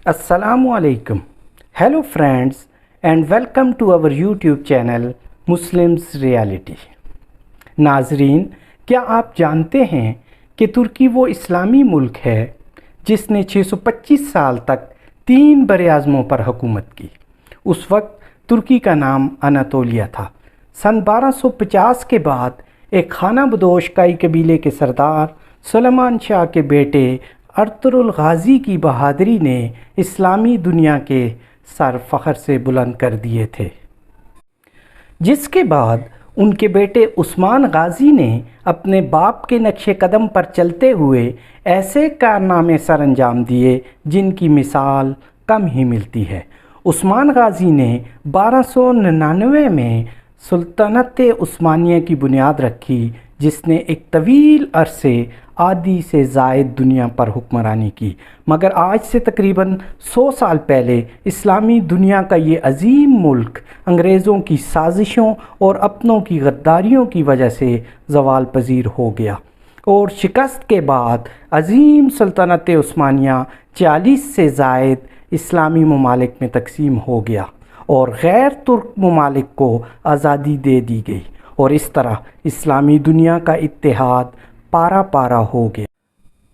Assalamu alaikum. Hello friends and welcome to our YouTube channel Muslims Reality. ناظرین، کیا آپ جانتے ہیں کہ ترکی وہ اسلامی ملک ہے جس نے 625 سال تک 3 براعظموں پر حکومت کی؟ اس وقت ترکی کا نام اناطولیہ تھا۔ سن 1250 کے بعد ایک خانہ بدوش کائی قبیلے کے سردار سلیمان شاہ کے بیٹے ارطغرل غازی کی بہادری نے اسلامی دنیا کے سر فخر سے بلند کر دیے تھے، جس کے بعد ان کے بیٹے عثمان غازی نے اپنے باپ کے نقش قدم پر چلتے ہوئے ایسے کارنامے سر انجام دیے جن کی مثال کم ہی ملتی ہے۔ عثمان غازی نے 1299 میں سلطنت عثمانیہ کی بنیاد رکھی، جس نے ایک طویل عرصے آدھی سے زائد دنیا پر حکمرانی کی، مگر آج سے تقریباً 100 سال پہلے اسلامی دنیا کا یہ عظیم ملک انگریزوں کی سازشوں اور اپنوں کی غداریوں کی وجہ سے زوال پذیر ہو گیا، اور شکست کے بعد عظیم سلطنت عثمانیہ 40 سے زائد اسلامی ممالک میں تقسیم ہو گیا اور غیر ترک ممالک کو آزادی دے دی گئی، اور اس طرح اسلامی دنیا کا اتحاد پارا پارا ہو گیا۔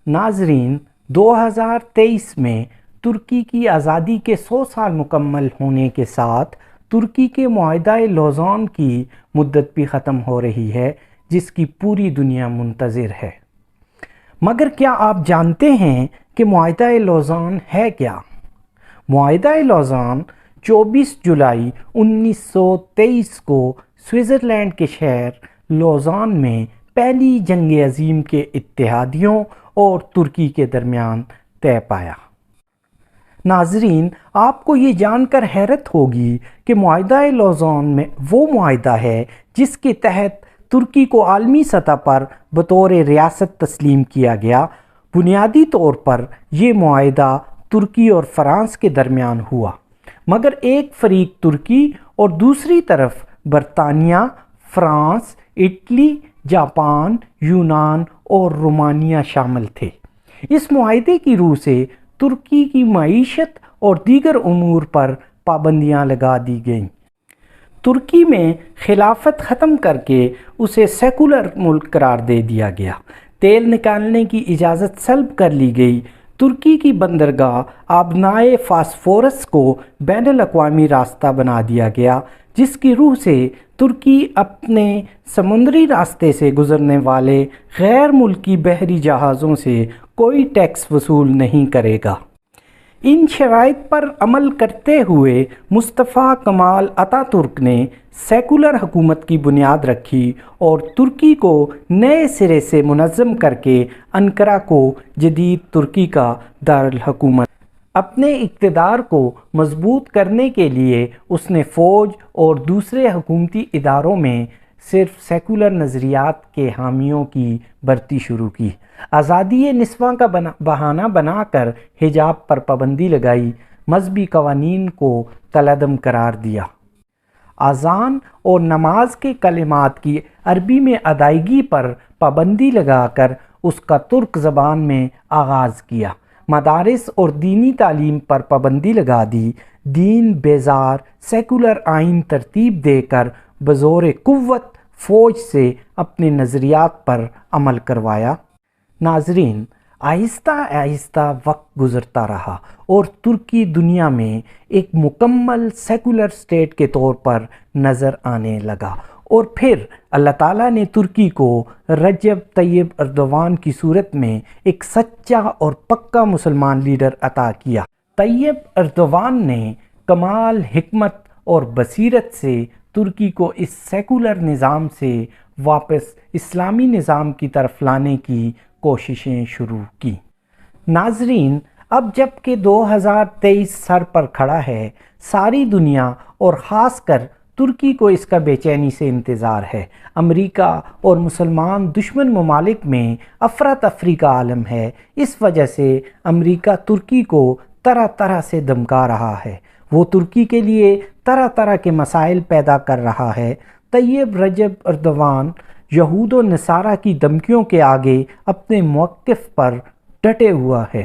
ناظرین، 2023 میں ترکی کی آزادی کے 100 سال مکمل ہونے کے ساتھ ترکی کے معاہدہ لوزان کی مدت بھی ختم ہو رہی ہے، جس کی پوری دنیا منتظر ہے۔ مگر کیا آپ جانتے ہیں کہ معاہدہ لوزان ہے کیا؟ معاہدہ لوزان 24 جولائی 1923 کو سوئٹزرلینڈ کے شہر لوزان میں پہلی جنگ عظیم کے اتحادیوں اور ترکی کے درمیان طے پایا۔ ناظرین، آپ کو یہ جان کر حیرت ہوگی کہ معاہدہ لوزان میں وہ معاہدہ ہے جس کے تحت ترکی کو عالمی سطح پر بطور ریاست تسلیم کیا گیا۔ بنیادی طور پر یہ معاہدہ ترکی اور فرانس کے درمیان ہوا، مگر ایک فریق ترکی اور دوسری طرف برطانیہ، فرانس، اٹلی، جاپان، یونان اور رومانیہ شامل تھے۔ اس معاہدے کی روح سے ترکی کی معیشت اور دیگر امور پر پابندیاں لگا دی گئیں۔ ترکی میں خلافت ختم کر کے اسے سیکولر ملک قرار دے دیا گیا۔ تیل نکالنے کی اجازت سلب کر لی گئی۔ ترکی کی بندرگاہ آبنائے فاسفورس کو بین الاقوامی راستہ بنا دیا گیا، جس کی روح سے ترکی اپنے سمندری راستے سے گزرنے والے غیر ملکی بحری جہازوں سے کوئی ٹیکس وصول نہیں کرے گا۔ ان شرائط پر عمل کرتے ہوئے مصطفیٰ کمال اتا ترک نے سیکولر حکومت کی بنیاد رکھی اور ترکی کو نئے سرے سے منظم کر کے انقرہ کو جدید ترکی کا دارالحکومت اپنے اقتدار کو مضبوط کرنے کے لیے اس نے فوج اور دوسرے حکومتی اداروں میں صرف سیکولر نظریات کے حامیوں کی بھرتی شروع کی۔ آزادی نسواں کا بہانہ بنا کر حجاب پر پابندی لگائی، مذہبی قوانین کو کالعدم قرار دیا، اذان اور نماز کے کلمات کی عربی میں ادائیگی پر پابندی لگا کر اس کا ترک زبان میں آغاز کیا، مدارس اور دینی تعلیم پر پابندی لگا دی، دین بیزار سیکولر آئین ترتیب دے کر بزور قوت فوج سے اپنے نظریات پر عمل کروایا۔ ناظرین، آہستہ آہستہ وقت گزرتا رہا اور ترکی دنیا میں ایک مکمل سیکولر اسٹیٹ کے طور پر نظر آنے لگا، اور پھر اللہ تعالیٰ نے ترکی کو رجب طیب اردوان کی صورت میں ایک سچا اور پکا مسلمان لیڈر عطا کیا۔ طیب اردوان نے کمال حکمت اور بصیرت سے ترکی کو اس سیکولر نظام سے واپس اسلامی نظام کی طرف لانے کی کوششیں شروع کی۔ ناظرین، اب جب کہ 2023 سر پر کھڑا ہے، ساری دنیا اور خاص کر ترکی کو اس کا بے چینی سے انتظار ہے۔ امریکہ اور مسلمان دشمن ممالک میں افراتفری کا عالم ہے۔ اس وجہ سے امریکہ ترکی کو طرح طرح سے دھمکا رہا ہے۔ وہ ترکی کے لیے طرح طرح کے مسائل پیدا کر رہا ہے۔ طیب رجب اردوان یہود و نصارہ کی دھمکیوں کے آگے اپنے موقف پر ڈٹے ہوا ہے۔